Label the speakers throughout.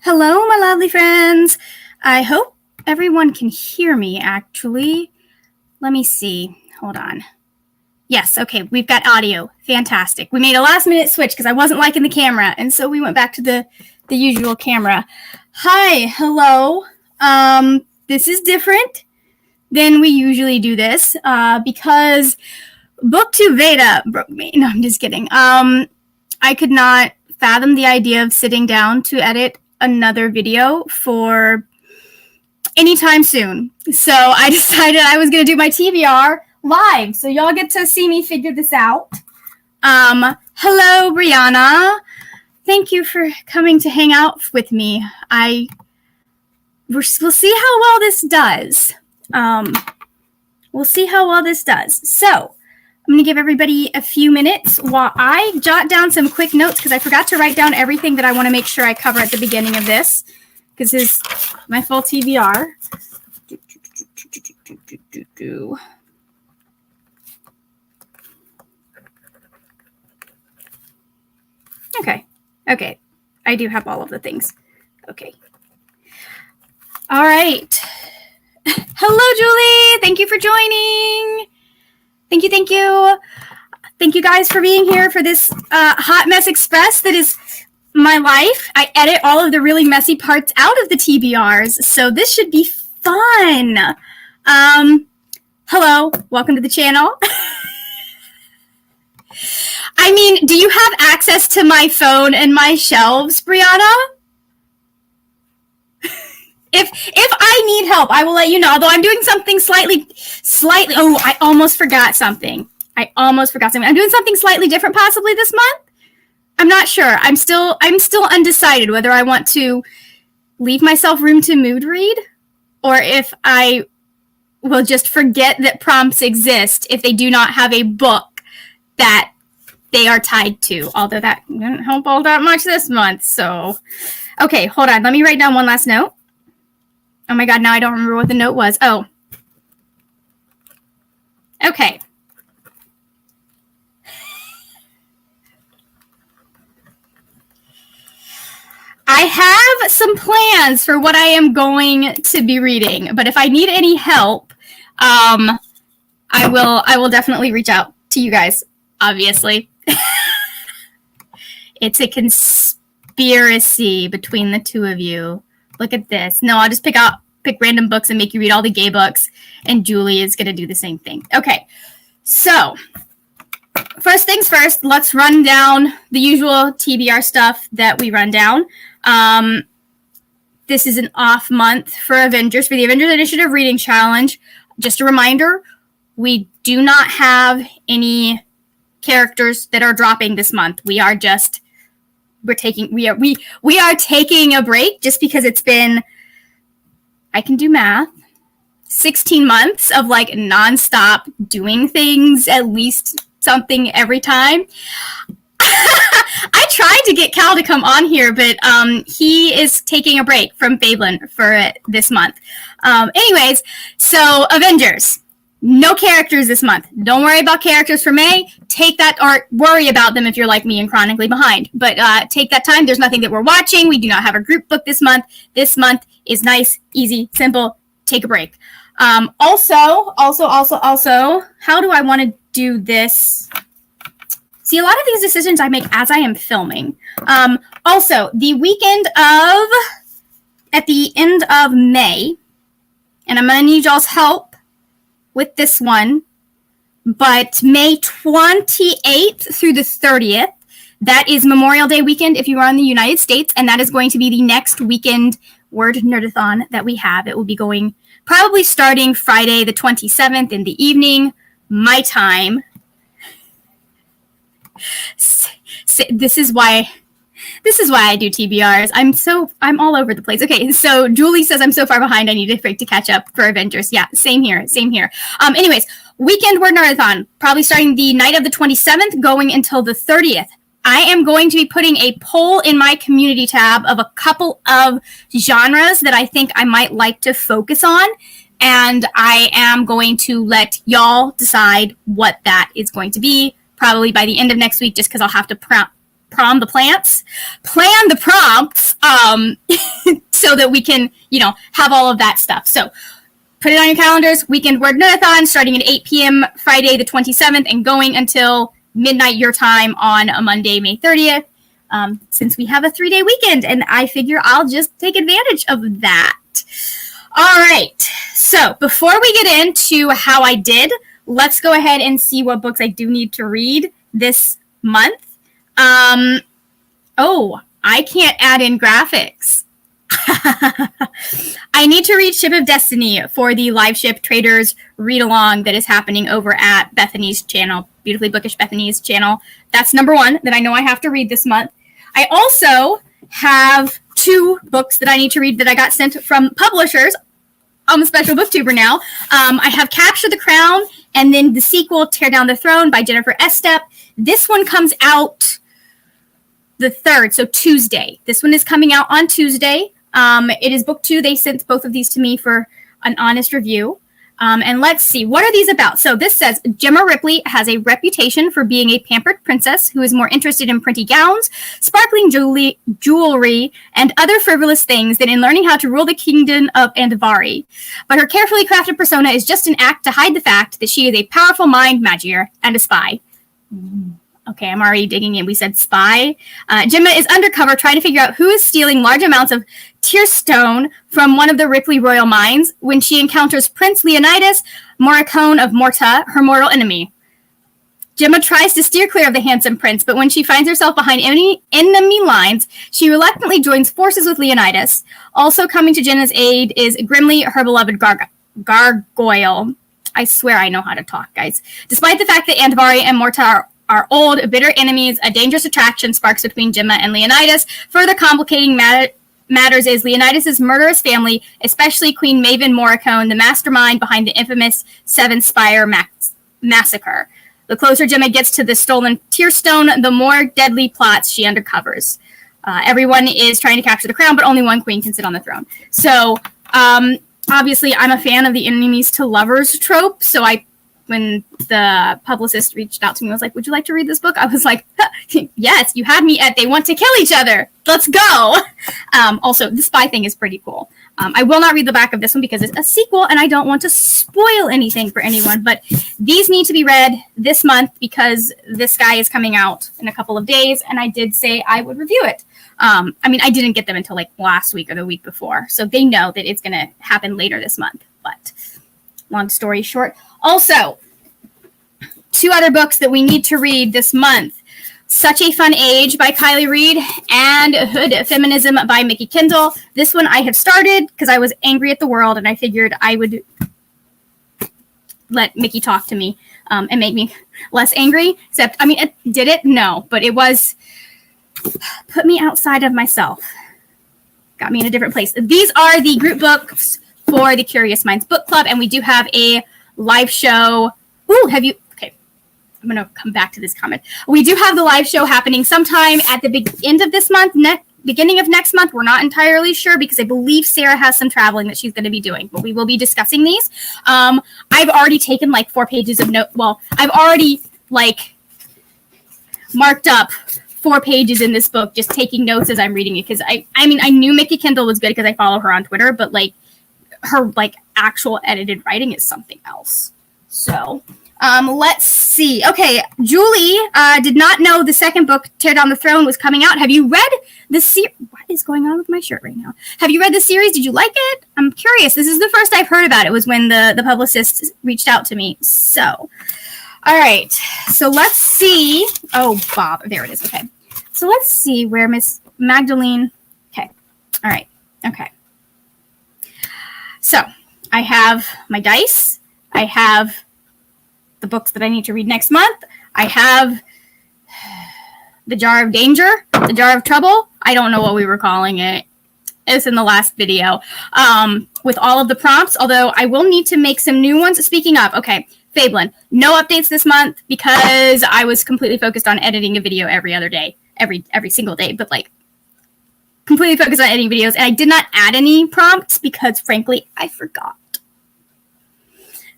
Speaker 1: Hello, my lovely friends. I hope everyone can hear me, actually. Let me see. Hold on. Yes, okay, we've got audio. Fantastic. We made a last-minute switch because I wasn't liking the camera, and so we went back to the usual camera. Hi, hello. This is different than we usually do this because Booktube Veda broke me. No, I'm just kidding. I could not fathom the idea of sitting down to edit another video for any time soon. So I decided I was going to do my TBR live. So y'all get to see me figure this out. Hello, Brianna. Thank you for coming to hang out with me. We'll see how well this does. We'll see how well this does. So I'm going to give everybody a few minutes while I jot down some quick notes because I forgot to write down everything that I want to make sure I cover at the beginning of this because this is my full TBR. Okay. I do have all of the things. Okay. All right. Hello, Julie. Thank you for joining. Thank you. Thank you guys for being here for this Hot Mess Express that is my life. I edit all of the really messy parts out of the TBRs, so this should be fun. Hello, welcome to the channel. I mean, do you have access to my phone and my shelves, Brianna? If I need help, I will let you know. Although I'm doing something slightly. Oh, I almost forgot something. I'm doing something slightly different possibly this month. I'm not sure. I'm still undecided whether I want to leave myself room to mood read or if I will just forget that prompts exist if they do not have a book that they are tied to. Although that didn't help all that much this month. So, okay, hold on. Let me write down one last note. Oh my God, now I don't remember what the note was. Oh. Okay. I have some plans for what I am going to be reading, but if I need any help, I will definitely reach out to you guys, obviously. It's a conspiracy between the two of you. Look at this. No, I'll just pick random books and make you read all the gay books, and Julie is going to do the same thing. Okay, so first things first, let's run down the usual TBR stuff that we run down. This is an off month for Avengers, for the Avengers Initiative Reading Challenge. Just a reminder, we do not have any characters that are dropping this month. We are taking a break just because it's been, I can do math, 16 months of like nonstop doing things, at least something every time. I tried to get Cal to come on here, but he is taking a break from Fablen for this month. Anyways, so Avengers. No characters this month. Don't worry about characters for May. Take that, or worry about them if you're like me and chronically behind. But take that time. There's nothing that we're watching. We do not have a group book this month. This month is nice, easy, simple. Take a break. Also, how do I want to do this? See, a lot of these decisions I make as I am filming. Also, the weekend at the end of May, and I'm going to need y'all's help with this one, but May 28th through the 30th, that is Memorial Day weekend if you are in the United States, and that is going to be the next weekend Word Nerdathon that we have. It will be going probably starting Friday the 27th in the evening, my time. This is why I do TBRs. I'm all over the place. Okay, so Julie says I'm so far behind. I need a break to catch up for Avengers. Yeah, same here. Anyways, weekend Word Nerdathon, probably starting the night of the 27th, going until the 30th. I am going to be putting a poll in my community tab of a couple of genres that I think I might like to focus on, and I am going to let y'all decide what that is going to be, probably by the end of next week, just because I'll have to plan the prompts. so that we can, have all of that stuff. So put it on your calendars. Weekend Word Readathon starting at 8 p.m. Friday the 27th and going until midnight your time on a Monday, May 30th. Since we have a 3-day weekend, and I figure I'll just take advantage of that. All right. So before we get into how I did, let's go ahead and see what books I do need to read this month. I can't add in graphics. I need to read Ship of Destiny for the Live Ship Traders read-along that is happening over at Bethany's channel, Beautifully Bookish Bethany's channel. That's number one that I know I have to read this month. I also have 2 books that I need to read that I got sent from publishers. I'm a special booktuber now. I have Capture the Crown and then the sequel, Tear Down the Throne by Jennifer Estep. This one comes out the 3rd, so Tuesday. This one is coming out on Tuesday. It is book 2. They sent both of these to me for an honest review. And let's see, what are these about? So this says, Gemma Ripley has a reputation for being a pampered princess who is more interested in pretty gowns, sparkling jewelry, and other frivolous things than in learning how to rule the kingdom of Andvari. But her carefully crafted persona is just an act to hide the fact that she is a powerful mind magier and a spy. Okay, I'm already digging in. We said spy. Gemma is undercover trying to figure out who is stealing large amounts of tearstone from one of the Ripley royal mines when she encounters Prince Leonidas Morricone of Morta, her mortal enemy. Gemma tries to steer clear of the handsome prince, but when she finds herself behind enemy lines, she reluctantly joins forces with Leonidas. Also coming to Gemma's aid is Grimly, her beloved gargoyle. I swear I know how to talk, guys. Despite the fact that Andvari and Morta are old, bitter enemies, a dangerous attraction sparks between Gemma and Leonidas. Further complicating matters is Leonidas' murderous family, especially Queen Maven Morricone, the mastermind behind the infamous Seven Spire massacre. The closer Gemma gets to the stolen Tearstone, the more deadly plots she uncovers. Everyone is trying to capture the crown, but only one queen can sit on the throne. So, obviously, I'm a fan of the enemies to lovers trope, so when the publicist reached out to me, I was like, would you like to read this book? I was like, yes, you had me at they want to kill each other. Let's go. Also, the spy thing is pretty cool. I will not read the back of this one because it's a sequel and I don't want to spoil anything for anyone, but these need to be read this month because this guy is coming out in a couple of days and I did say I would review it. I didn't get them until like last week or the week before, so they know that it's going to happen later this month, but long story short. Also, 2 other books that we need to read this month. Such a Fun Age by Kylie Reed and Hood Feminism by Mickey Kendall. This one I have started because I was angry at the world and I figured I would let Mickey talk to me and make me less angry. Except, it did it? No, but it was put me outside of myself. Got me in a different place. These are the group books for the Curious Minds Book Club, and we do have a live show. Okay, I'm going to come back to this comment. We do have the live show happening sometime at the end of this month, beginning of next month. We're not entirely sure because I believe Sarah has some traveling that she's going to be doing, but we will be discussing these. I've already taken 4 pages of note. Well, I've already marked up 4 pages in this book, just taking notes as I'm reading it. Because I knew Mickey Kendall was good because I follow her on Twitter, but her actual edited writing is something else. So let's see. Okay, Julie did not know the second book, Tear Down the Throne, was coming out. Have you read the series? What is going on with my shirt right now? Have you read the series? Did you like it? I'm curious. This is the first I've heard about it. Was when the publicist reached out to me. So, all right. So let's see. Oh, Bob. There it is. Okay. So let's see where Miss Magdalene. Okay. All right. Okay. So I have my dice. I have the books that I need to read next month. I have the Jar of Danger, the Jar of Trouble. I don't know what we were calling it. It's in the last video. With all of the prompts, although I will need to make some new ones. Speaking of, okay, Fablen. No updates this month because I was completely focused on editing a video every other day, every single day, but completely focused on editing videos, and I did not add any prompts because, frankly, I forgot.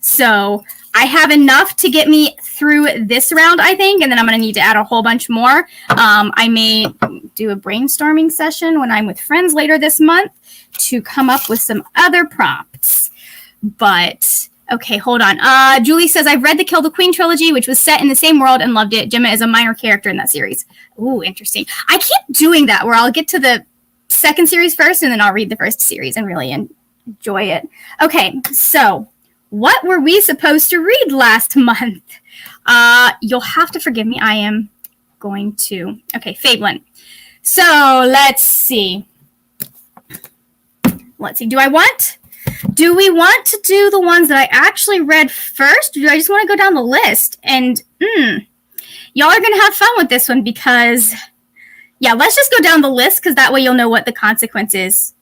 Speaker 1: So I have enough to get me through this round, I think, and then I'm going to need to add a whole bunch more. I may do a brainstorming session when I'm with friends later this month to come up with some other prompts. But, okay, hold on. Julie says, I've read the Kill the Queen trilogy, which was set in the same world and loved it. Gemma is a minor character in that series. Ooh, interesting. I keep doing that where I'll get to the second series first and then I'll read the first series and really enjoy it. Okay, so what were we supposed to read last month? You'll have to forgive me. I am going to. Okay, Fablen. So let's see. Do we want to do the ones that I actually read first? Or do I just want to go down the list? And y'all are going to have fun with this one because, yeah, let's just go down the list because that way you'll know what the consequences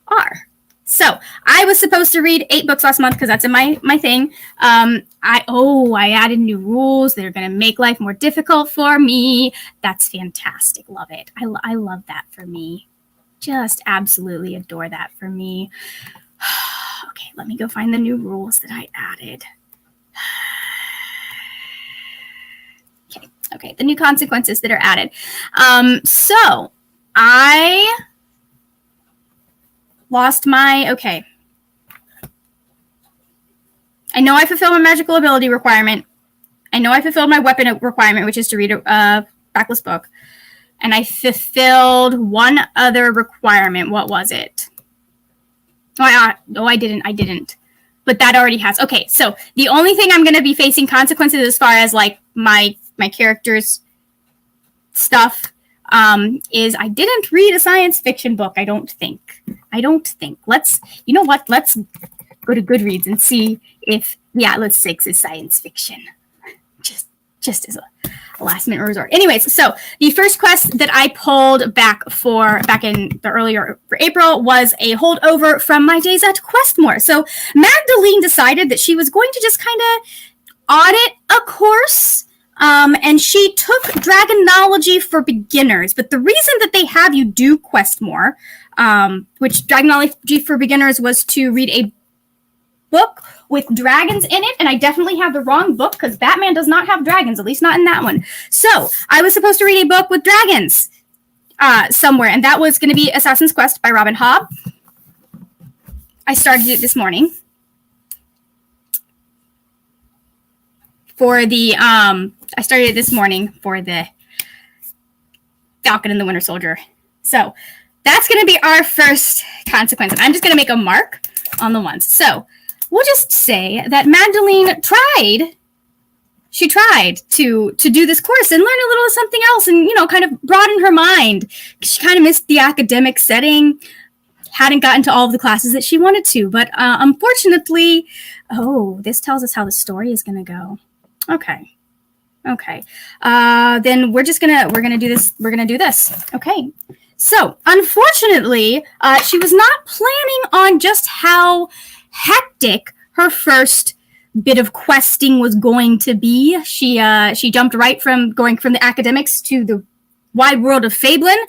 Speaker 1: are. So I was supposed to read 8 books last month because that's in my thing. I added new rules that are going to make life more difficult for me. That's fantastic. Love it. I love that for me. Just absolutely adore that for me. Okay, let me go find the new rules that I added. Okay, the new consequences that are added. So I lost my, okay. I know I fulfilled my magical ability requirement. I know I fulfilled my weapon requirement, which is to read a backlist book. And I fulfilled one other requirement. What was it? I didn't. But that already has. Okay, so the only thing I'm going to be facing consequences as far as like my character's stuff is I didn't read a science fiction book. I don't think. Let's go to Goodreads and see if the Atlas 6 is science fiction. Just as a last minute resort. Anyways, so the first quest that I pulled back in the earlier for April was a holdover from my days at Questmore. So Magdalene decided that she was going to just kind of audit a course. And she took Dragonology for Beginners. But the reason that they have you do Questmore, which Dragonology for Beginners was to read a book with dragons in it, and I definitely have the wrong book because Batman does not have dragons, at least not in that one. So I was supposed to read a book with dragons somewhere, and that was going to be Assassin's Quest by Robin Hobb. I started it this morning. For the Falcon and the Winter Soldier. So that's going to be our first consequence. I'm just going to make a mark on the ones. So we'll just say that Magdalene tried to do this course and learn a little of something else and, kind of broaden her mind. She kind of missed the academic setting, hadn't gotten to all of the classes that she wanted to. But unfortunately, this tells us how the story is going to go. Okay. Then we're gonna do this. We're gonna do this. Okay. So unfortunately, she was not planning on just how hectic her first bit of questing was going to be. She jumped right from going from the academics to the wide world of Fablen,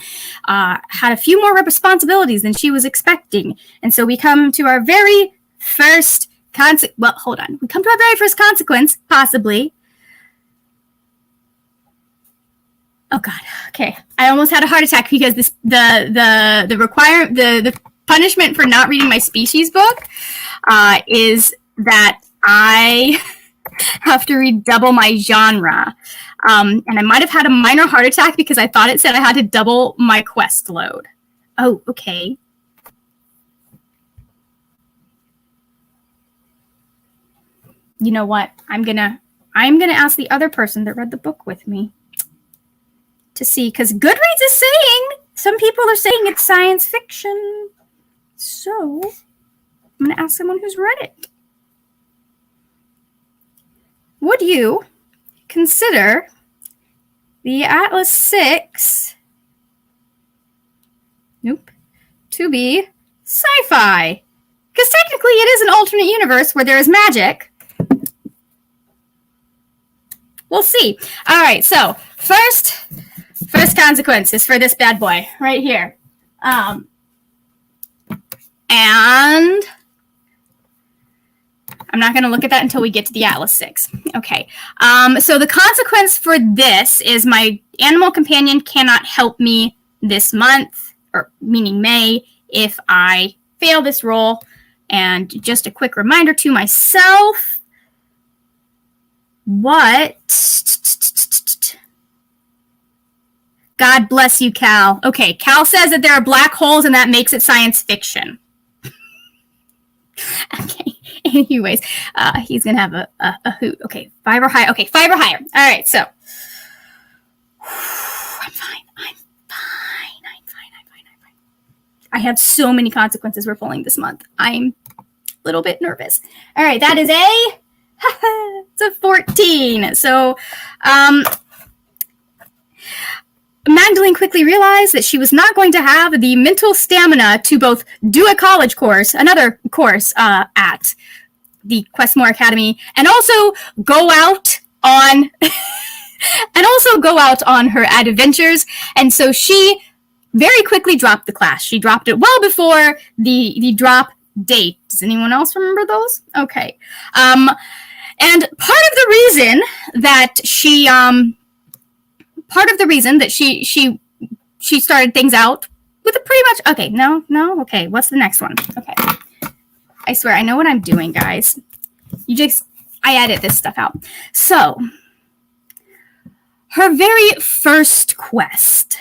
Speaker 1: had a few more responsibilities than she was expecting, and so we come to our very first. We come to our very first consequence, possibly. Oh God. Okay. I almost had a heart attack because the punishment for not reading my species book is that I have to read double my genre. And I might have had a minor heart attack because I thought it said I had to double my quest load. Oh, okay. You know what? I'm gonna ask the other person that read the book with me to see, because Goodreads is saying some people are saying it's science fiction. So I'm gonna ask someone who's read it. Would you consider the Atlas 6 to be sci-fi? Because technically it is an alternate universe where there is magic. We'll see. All right, so first consequences for this bad boy right here. And I'm not going to look at that until we get to the Atlas 6. Okay. So the consequence for this is my animal companion cannot help me this month, or meaning May, if I fail this roll. And just a quick reminder to myself, what? God bless you, Cal. Okay, Cal says that there are black holes and that makes it science fiction. Okay, anyways, he's going to have a hoot. Okay, 5 or higher. Okay, 5 or higher. All right, so. I'm fine. I have so many consequences we're pulling this month. I'm a little bit nervous. All right, that is it's a 14. So, Magdalene quickly realized that she was not going to have the mental stamina to both do a college course, another course at the Questmore Academy, and also go out on her adventures. And so she very quickly dropped the class. She dropped it well before the drop date. Does anyone else remember those? Okay. And part of the reason that she started things out with a pretty much, okay, no, okay, what's the next one? Okay. I swear, I know what I'm doing, guys. I edit this stuff out. So, her very first quest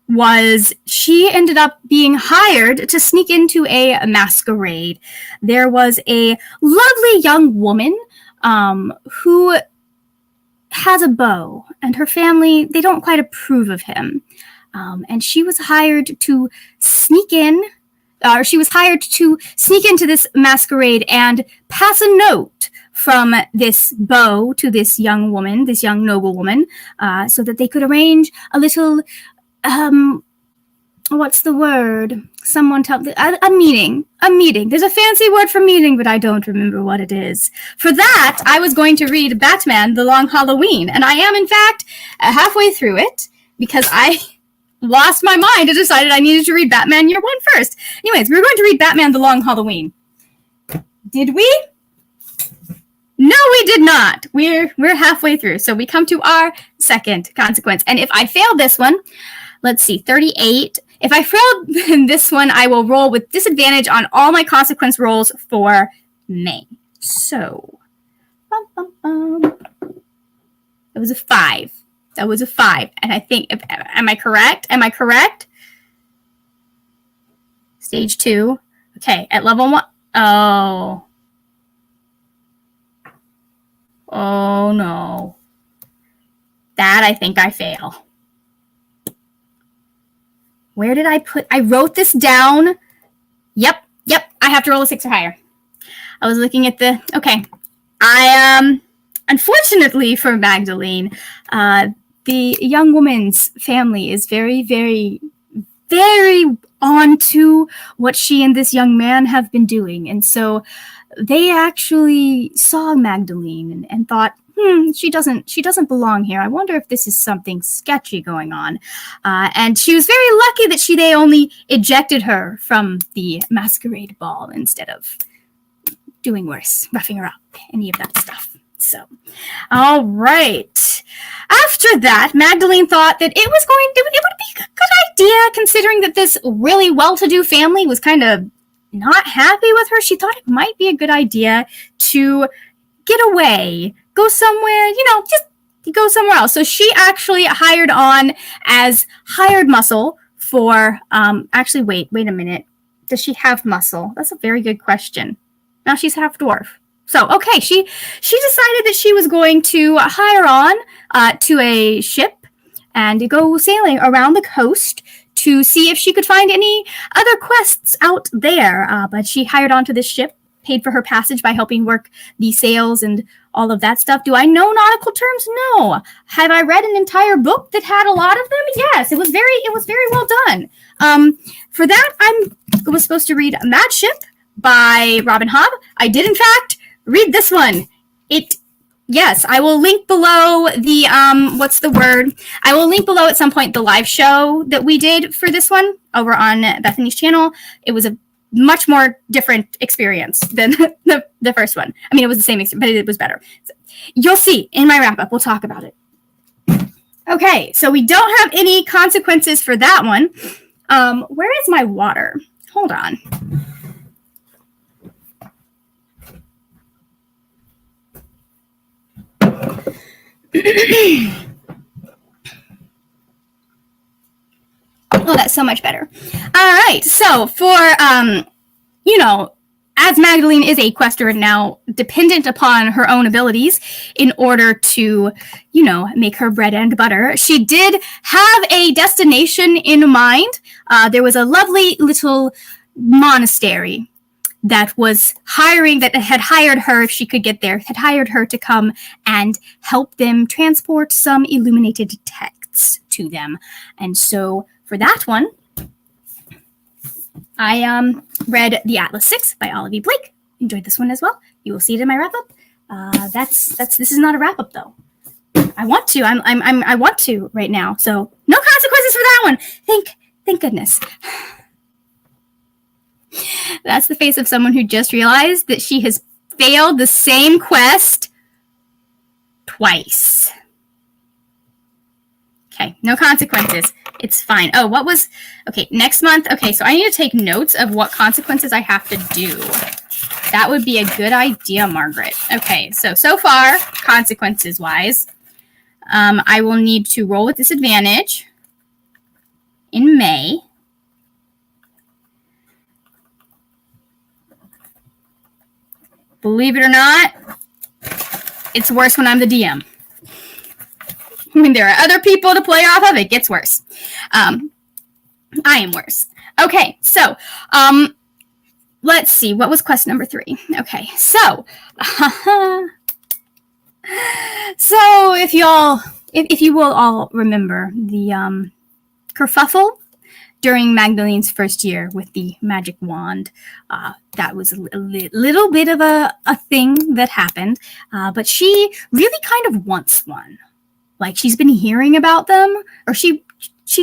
Speaker 1: was she ended up being hired to sneak into a masquerade. There was a lovely young woman who has a beau, and her family, they don't quite approve of him. And she was hired to sneak into this masquerade and pass a note from this beau to this young woman, this young noble woman, so that they could arrange a little, what's the word? Someone tell a meeting. There's a fancy word for meeting, but I don't remember what it is. For that, I was going to read Batman: The Long Halloween, and I am, in fact, halfway through it because I lost my mind and decided I needed to read Batman Year 1 first. Anyways, we were going to read Batman: The Long Halloween. Did we? No, we did not. We're halfway through, so we come to our second consequence. And if I fail this one, let's see, 38. If I failed this one, I will roll with disadvantage on all my consequence rolls for May. So, that was a 5. And I think, am I correct? Stage 2. Okay, at level 1. Oh. Oh, no. That I think I fail. Where did I wrote this down. Yep. I have to roll a 6 or higher. I was looking at okay. Unfortunately for Magdalene, the young woman's family is very, very, very on to what she and this young man have been doing. And so they actually saw Magdalene and thought, she doesn't belong here. I wonder if this is something sketchy going on. And she was very lucky that they only ejected her from the masquerade ball instead of doing worse, roughing her up, any of that stuff. So, all right. After that, Magdalene thought that it would be a good idea, considering that this really well-to-do family was kind of not happy with her. She thought it might be a good idea to get away, go somewhere, just go somewhere else. So she actually hired on as hired muscle for, actually, wait a minute. Does she have muscle? That's a very good question. Now she's half dwarf. So, okay, she decided that she was going to hire on to a ship and go sailing around the coast to see if she could find any other quests out there. But she hired onto this ship, paid for her passage by helping work the sails and all of that stuff. Do I know nautical terms? No. Have I read an entire book that had a lot of them? Yes. It was very well done. For that, I was supposed to read Mad Ship by Robin Hobb. I did, in fact, read this one. Yes, I will link below the, I will link below at some point the live show that we did for this one over on Bethany's channel. It was a much more different experience than the first one. I mean, it was the same experience, but it was better. So, you'll see in my wrap-up. We'll talk about it. Okay, so we don't have any consequences for that one. Where is my water? Hold on. Oh, that's so much better. All right, so for, as Magdalene is a quester now, dependent upon her own abilities in order to, make her bread and butter, she did have a destination in mind. There was a lovely little monastery that had hired her, if she could get there, had hired her to come and help them transport some illuminated texts to them. And so for that one, I read The Atlas 6 by Olivia Blake. Enjoyed this one as well. You will see it in my wrap-up. This is not a wrap-up though. I want to. I want to right now. So no consequences for that one. Thank goodness. That's the face of someone who just realized that she has failed the same quest twice. Okay, no consequences. It's fine. Oh, next month. Okay, so I need to take notes of what consequences I have to do. That would be a good idea, Margaret. Okay, so far, consequences-wise, I will need to roll with disadvantage in May. Believe it or not, it's worse when I'm the DM. When there are other people to play off of, it gets worse. I am worse. Okay, so let's see. What was quest number 3? Okay, so if you will all remember the kerfuffle during Magdalene's first year with the magic wand, that was a little bit of a thing that happened, but she really kind of wants one. Like, she's been hearing about them, or she'd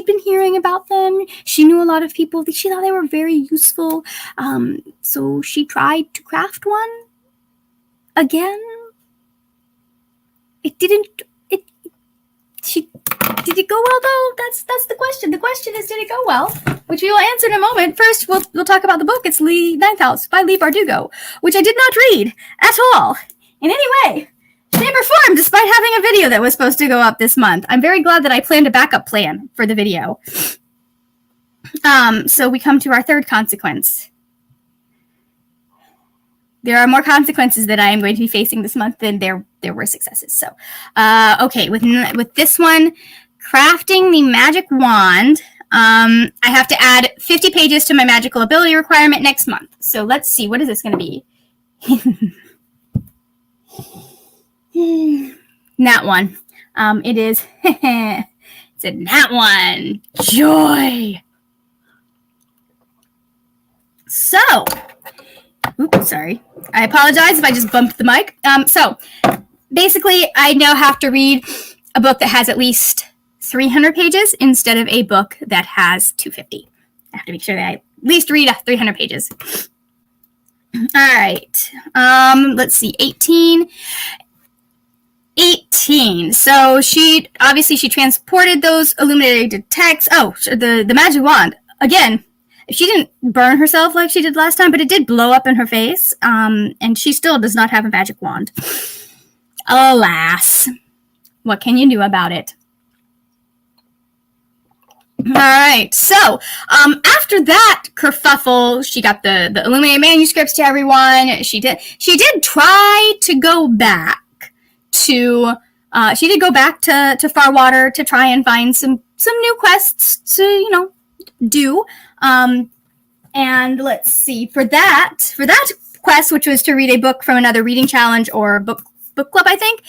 Speaker 1: been hearing about them. She knew a lot of people. She thought they were very useful. So she tried to craft one again. Did it go well though? That's the question. The question is, did it go well? Which we will answer in a moment. First, we'll talk about the book. It's Ninth House by Lee Bardugo, which I did not read at all in any way. They performed despite having a video that was supposed to go up this month. I'm very glad that I planned a backup plan for the video. So we come to our third consequence. There are more consequences that I am going to be facing this month than there were successes. So, okay, with this one, crafting the magic wand, I have to add 50 pages to my magical ability requirement next month. So let's see, what is this going to be? Nat 1. It is. It's a Nat 1. Joy. So, oops, sorry. I apologize if I just bumped the mic. So, basically, I now have to read a book that has at least 300 pages instead of a book that has 250. I have to make sure that I at least read 300 pages. All right. Let's see. 18. So she transported those illuminated texts. Oh, the magic wand. Again, she didn't burn herself like she did last time, but it did blow up in her face. And she still does not have a magic wand. Alas. What can you do about it? All right. So, after that kerfuffle, she got the illuminated manuscripts to everyone. She did try to go back to Farwater to try and find some new quests to do. And let's see, for that quest, which was to read a book from another reading challenge or book club, I think.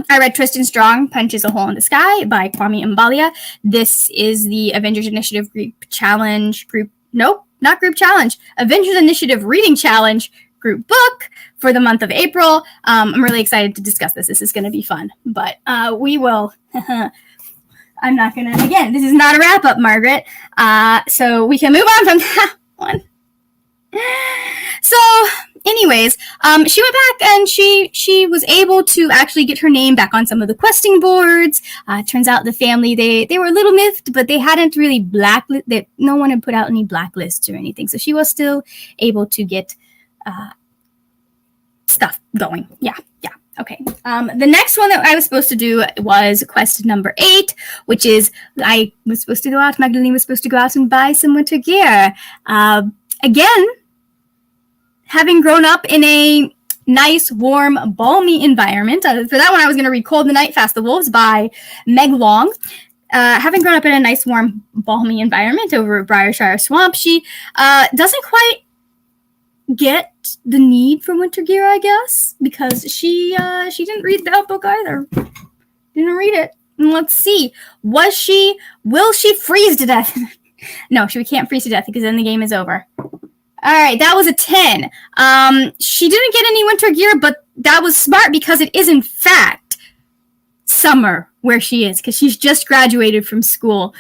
Speaker 1: I read Tristan Strong Punches a Hole in the Sky by Kwame Mbalia. This is the Avengers Initiative Avengers Initiative Reading Challenge group book for the month of April. I'm really excited to discuss this. This is going to be fun, but we will. I'm not going to, again, this is not a wrap up, Margaret. So we can move on from that one. So, anyways, she went back and she was able to actually get her name back on some of the questing boards. Turns out the family they were a little miffed, but they hadn't really blacklisted. No one had put out any blacklists or anything, so she was still able to get stuff going. Yeah. Okay. The next one that I was supposed to do was quest number 8, which is I was supposed to go out. Magdalene was supposed to go out and buy some winter gear. Again, having grown up in a nice, warm, balmy environment. For that one, I was going to read Cold the Night, Fast the Wolves by Meg Long. Having grown up in a nice, warm, balmy environment over at Briarshire Swamp, she doesn't quite get the need for winter gear, I guess, because she didn't read that book either. Didn't read it. And let's see. Will she freeze to death? No, she can't freeze to death because then the game is over. All right, that was a 10. She didn't get any winter gear, but that was smart because it is, in fact, summer where she is, because she's just graduated from school.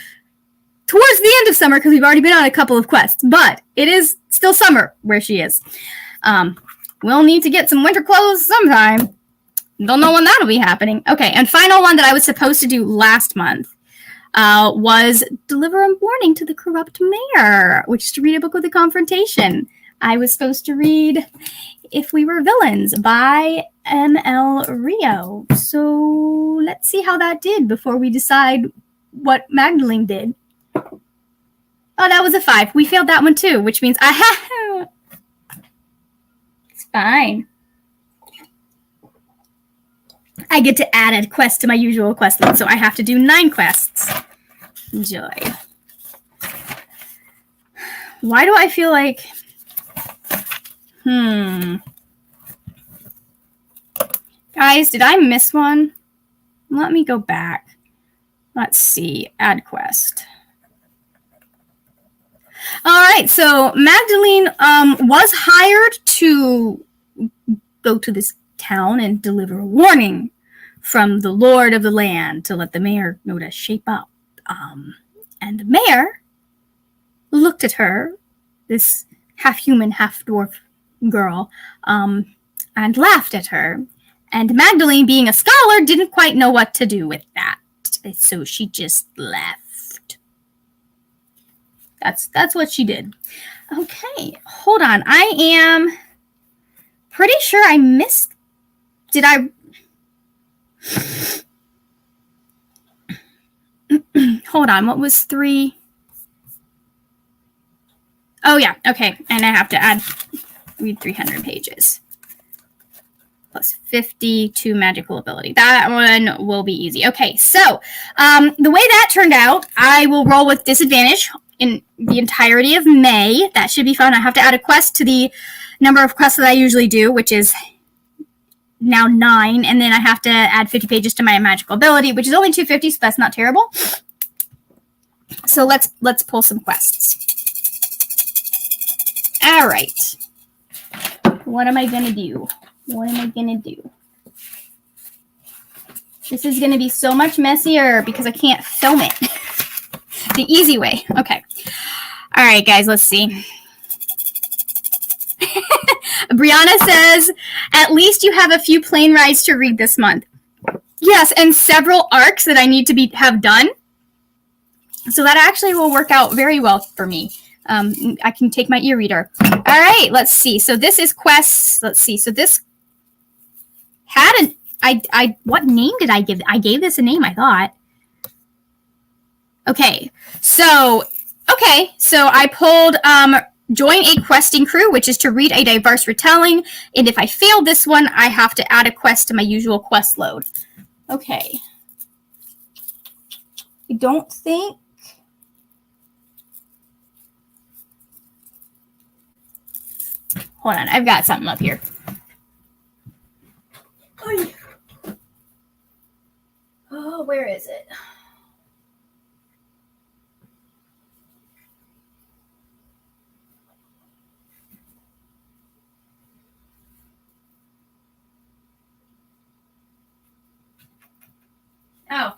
Speaker 1: Towards the end of summer, because we've already been on a couple of quests, but it is still summer where she is. We'll need to get some winter clothes sometime. Don't know when that'll be happening. Okay, and final one that I was supposed to do last month was Deliver a Warning to the Corrupt Mayor, which is to read a book with a confrontation. I was supposed to read If We Were Villains by M.L. Rio. So let's see how that did before we decide what Magdalene did. Oh, that was a 5. We failed that one too, which means it's fine. I get to add a quest to my usual quest list, so I have to do 9 quests. Joy. Why do I feel like... Guys, did I miss one? Let me go back. Let's see. Add quest. All right, so Magdalene was hired to go to this town and deliver a warning from the Lord of the land to let the mayor know to shape up. And the mayor looked at her, this half-human, half-dwarf girl, and laughed at her. And Magdalene, being a scholar, didn't quite know what to do with that. So she just left. That's what she did. Okay, hold on. I am pretty sure I missed... Did I... Hold on, what was 3? Oh, yeah, okay. And I have to read 300 pages. Plus 52 magical ability. That one will be easy. Okay, so the way that turned out, I will roll with disadvantage in the entirety of May. That should be fun. I have to add a quest to the number of quests that I usually do, which is now 9, and then I have to add 50 pages to my magical ability, which is only 250, so that's not terrible. So let's pull some quests. All right. What am I going to do? What am I going to do? This is going to be so much messier because I can't film it the easy way. Okay. All right, guys, let's see. Brianna says, at least you have a few plane rides to read this month. Yes, and several arcs that I need to have done. So that actually will work out very well for me. I can take my e-reader. All right, let's see. So this is quests. Let's see. So this had what name did I give it? I gave this a name, I thought. Okay, so I pulled join a questing crew, which is to read a diverse retelling. And if I fail this one, I have to add a quest to my usual quest load. Okay. I don't think... Hold on, I've got something up here. Oh, where is it? Oh.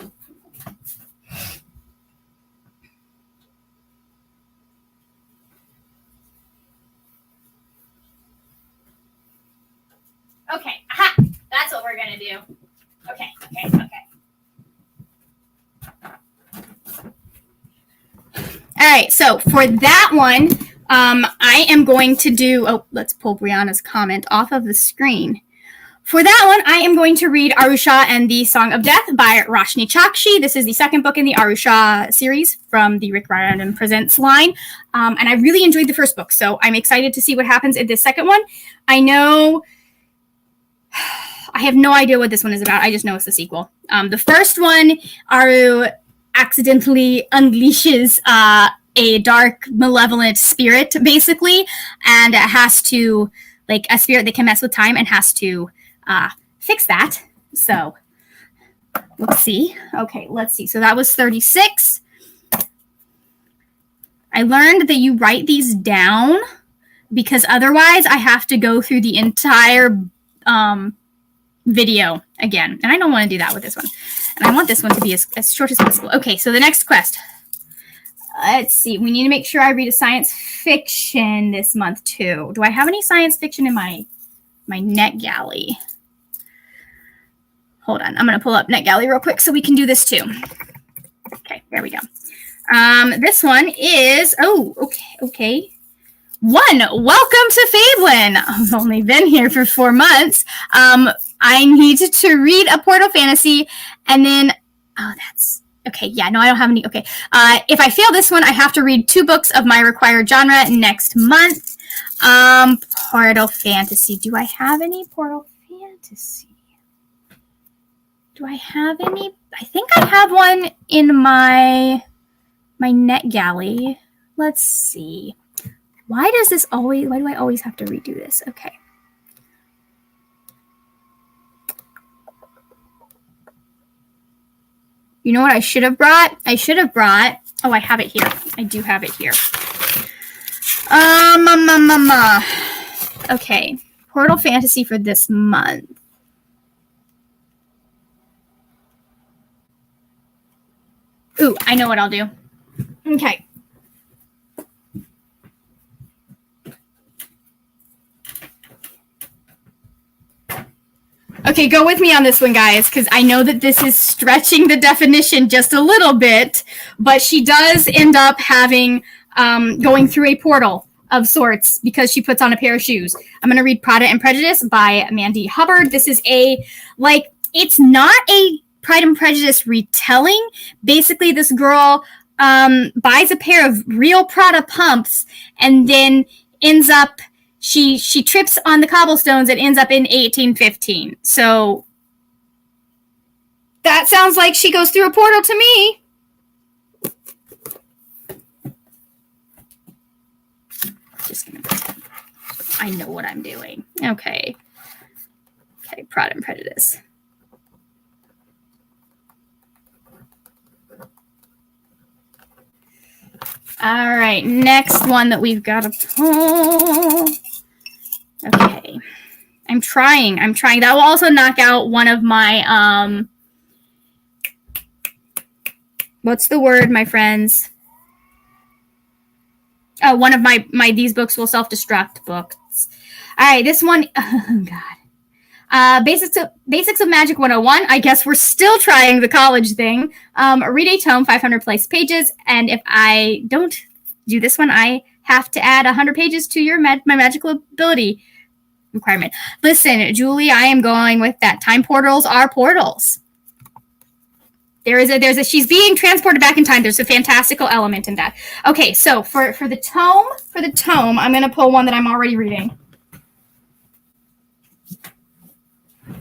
Speaker 1: going to do. Okay. All right, so for that one, I am going to do, let's pull Brianna's comment off of the screen. For that one, I am going to read Arusha and the Song of Death by Roshni Chakshi. This is the second book in the Arusha series from the Rick Riordan Presents line. And I really enjoyed the first book, so I'm excited to see what happens in this second one. I have no idea what this one is about. I just know it's the sequel. The first one, Aru accidentally unleashes a dark, malevolent spirit, basically, and it has to, like, a spirit that can mess with time and has to fix that. So let's see. Okay, let's see. So that was 36. I learned that you write these down because otherwise I have to go through the entire video again. And I don't want to do that with this one. And I want this one to be as short as possible. Okay, so the next quest. Let's see. We need to make sure I read a science fiction this month too. Do I have any science fiction in my NetGalley? Hold on. I'm going to pull up NetGalley real quick so we can do this too. Okay, there we go. This one is, okay. One, welcome to Fablen. I've only been here for 4 months. I need to read a Portal Fantasy, and then, that's, okay, yeah, no, I don't have any, okay. If I fail this one, I have to read 2 books of my required genre next month. Portal Fantasy. Do I have any Portal Fantasy? Do I have any? I think I have one in my NetGalley. Let's see. Why do I always have to redo this? Okay. You know what I should have brought? I have it here. I do have it here. Okay. Portal Fantasy for this month. Ooh, I know what I'll do. Okay. Okay, go with me on this one, guys, because I know that this is stretching the definition just a little bit, but she does end up having, going through a portal of sorts because she puts on a pair of shoes. I'm going to read Pride and Prejudice by Mandy Hubbard. This is it's not a Pride and Prejudice retelling. Basically, this girl buys a pair of real Prada pumps and then ends up, she trips on the cobblestones and ends up in 1815. So that sounds like she goes through a portal to me. Just gonna, I know what I'm doing. Okay, Pride and Prejudice. All right, next one that we've got to pull. Okay. I'm trying. That will also knock out one of my, what's the word, my friends? Oh, one of my These Books Will Self-Destruct books. All right, this one, oh, God. Basics of Magic 101. I guess we're still trying the college thing. Read a tome, 500 plus pages, and if I don't do this one, I have to add 100 pages to your my magical ability requirement. Listen, Julie, I am going with that. Time portals are portals. There's a she's being transported back in time. There's a fantastical element in that. Okay, so for the tome, I'm gonna pull one that I'm already reading.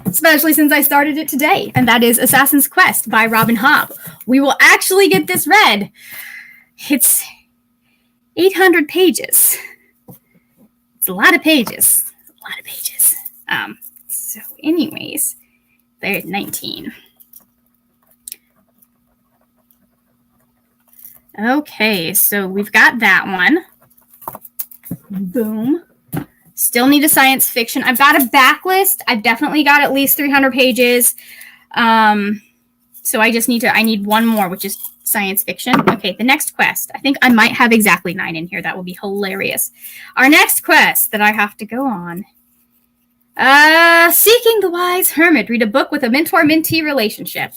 Speaker 1: Especially since I started it today, and that is Assassin's Quest by Robin Hobb. We will actually get this read. It's 800 pages. It's a lot of pages. So anyways, there's 19. Okay, so we've got that one. Boom. Still need a science fiction. I've got a backlist. I've definitely got at least 300 pages. So I need one more, which is science fiction. Okay, the next quest. I think I might have exactly 9 in here. That will be hilarious. Our next quest that I have to go on. Seeking the Wise Hermit. Read a book with a mentor-mentee relationship.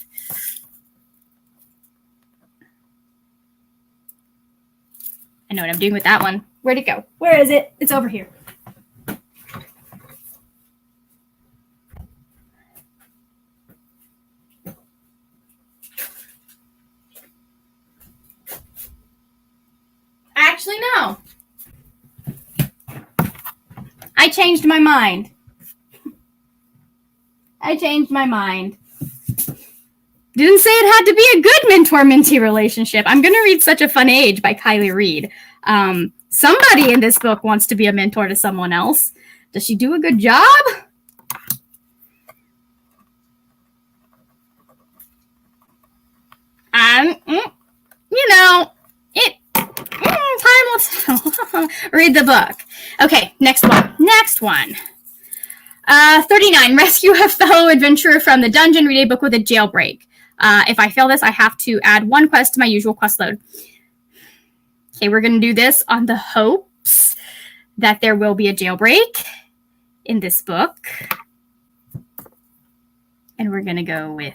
Speaker 1: I know what I'm doing with that one. Where'd it go? Where is it? It's over here. Actually, no. I changed my mind. Didn't say it had to be a good mentor-mentee relationship. I'm going to read Such a Fun Age by Kylie Reed. Somebody in this book wants to be a mentor to someone else. Does she do a good job? Time will tell. Read the book. Okay, next one. 39. Rescue a fellow adventurer from the dungeon. Read a book with a jailbreak. If I fail this, I have to add one quest to my usual quest load. Okay, we're going to do this on the hopes that there will be a jailbreak in this book. And we're going to go with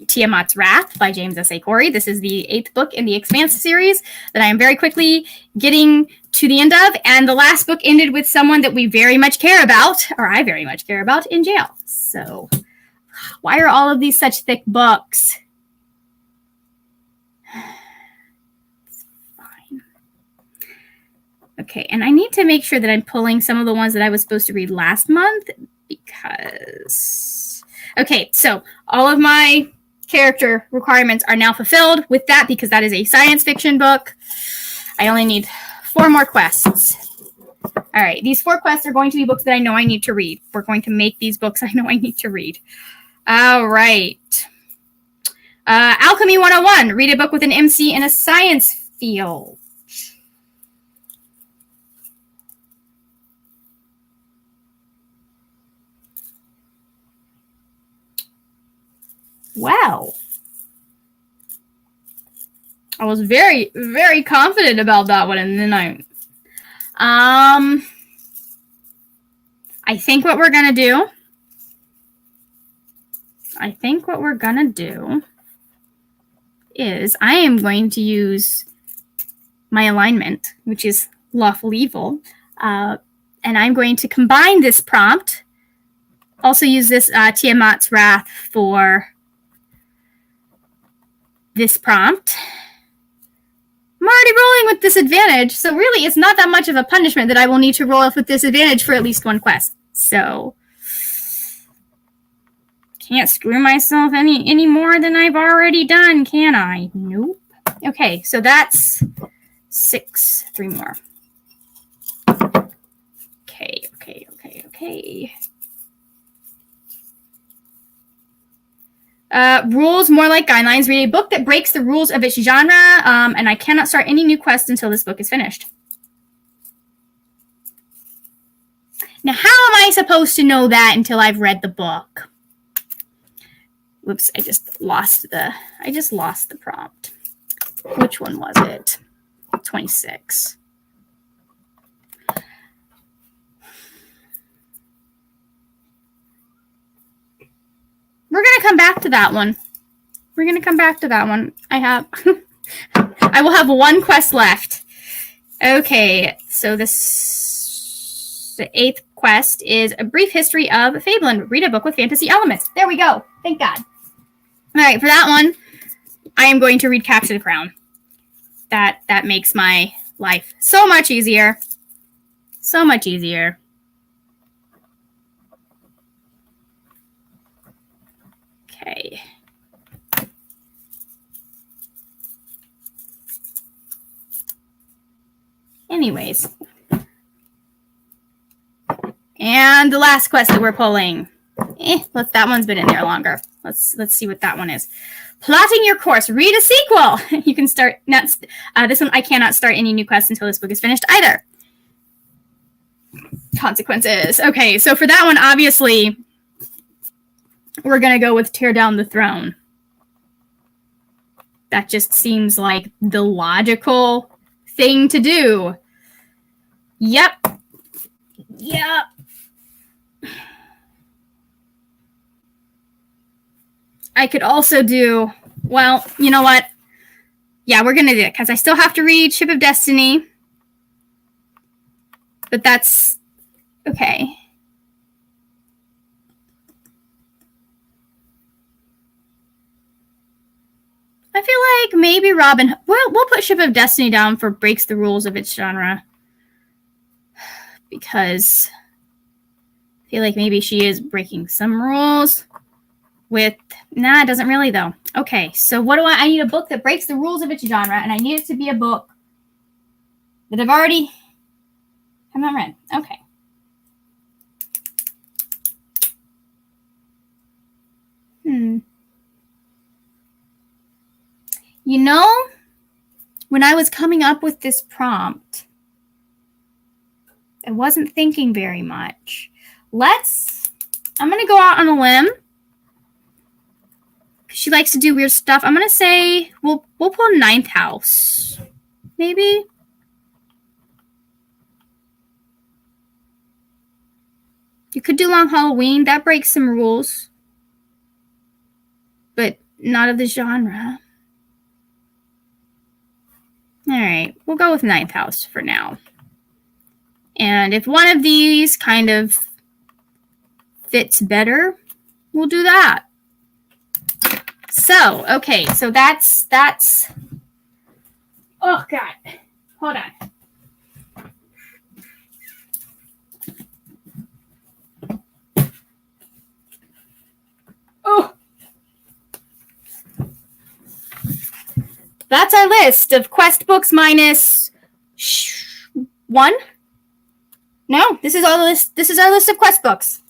Speaker 1: Tiamat's Wrath by James S. A. Corey. This is the 8th book in the Expanse series that I am very quickly getting to the end of. And the last book ended with someone that we very much care about, or I very much care about, in jail. So why are all of these such thick books? It's fine. Okay, and I need to make sure that I'm pulling some of the ones that I was supposed to read last month because... Okay, so all of my character requirements are now fulfilled with that because that is a science fiction book. I only need 4 more quests. All right, these 4 quests are going to be books that I know I need to read. We're going to make these books I know I need to read. All right. Alchemy 101. Read a book with an MC in a science field. Wow. I was very, very confident about that one, and then I think what we're gonna do is I am going to use my alignment, which is lawful evil, and I'm going to combine this prompt. Also use this Tiamat's Wrath for this prompt. I'm already rolling with disadvantage, so really it's not that much of a punishment that I will need to roll with disadvantage for at least one quest. So can't screw myself any more than I've already done, can I? Nope. Okay, so that's 6. 3 more. Okay. Rules more like guidelines. Read a book that breaks the rules of its genre, and I cannot start any new quests until this book is finished. Now, how am I supposed to know that until I've read the book? Whoops, I just lost the prompt. Which one was it? 26. We're going to come back to that one. I will have 1 quest left. Okay, so the 8th quest is A Brief History of Fablen. Read a book with fantasy elements. There we go. Thank God. All right, for that one, I am going to read Capture the Crown. That makes my life so much easier. So much easier. Okay. Anyways. And the last quest that we're pulling. That one's been in there longer. Let's see what that one is. Plotting your course. Read a sequel. You can start. This one, I cannot start any new quests until this book is finished either. Consequences. Okay, so for that one, obviously, we're going to go with Tear Down the Throne. That just seems like the logical thing to do. Yep. I could also do, well, you know what? Yeah, we're going to do it because I still have to read Ship of Destiny. But that's okay. I feel like maybe Robin, we'll put Ship of Destiny down for breaks the rules of its genre. Because I feel like maybe she is breaking some rules with, nah, it doesn't really though. Okay, so what do I need a book that breaks the rules of its genre, and I need it to be a book that I've already have not read. Okay. You know, when I was coming up with this prompt, I wasn't thinking very much. I'm going to go out on a limb. She likes to do weird stuff. I'm going to say we'll pull Ninth House. Maybe. You could do Long Halloween. That breaks some rules. But not of the genre. All right. We'll go with Ninth House for now. And if one of these kind of fits better, we'll do that. So, okay. So that's, oh, God. Hold on. Oh. That's our list of quest books minus one. No, this is our list. This is our list of quest books.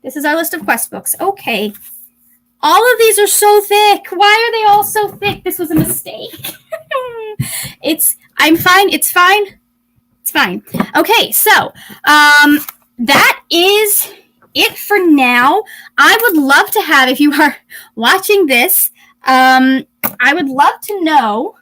Speaker 1: This is our list of quest books. Okay. All of these are so thick. Why are they all so thick? This was a mistake. I'm fine. It's fine. It's fine. Okay, so that is it for now. I would love to have, if you are watching this, I would love to know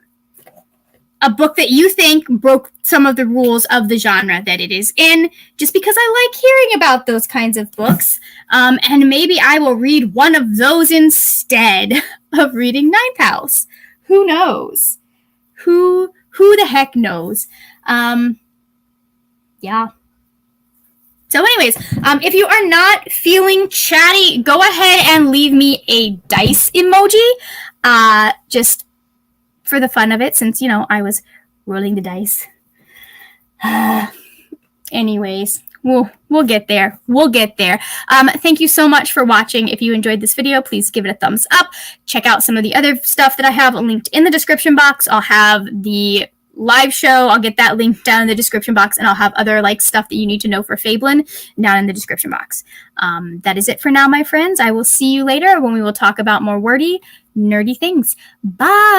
Speaker 1: a book that you think broke some of the rules of the genre that it is in, just because I like hearing about those kinds of books. And maybe I will read one of those instead of reading Ninth House. Who knows? Who the heck knows? Yeah. So anyways, if you are not feeling chatty, go ahead and leave me a dice emoji. Just for the fun of it, since, you know, I was rolling the dice. Anyways, we'll get there. We'll get there. Thank you so much for watching. If you enjoyed this video, please give it a thumbs up. Check out some of the other stuff that I have linked in the description box. I'll have the live show. I'll get that linked down in the description box, and I'll have other stuff that you need to know for Fablen down in the description box. That is it for now, my friends. I will see you later when we will talk about more wordy, nerdy things. Bye!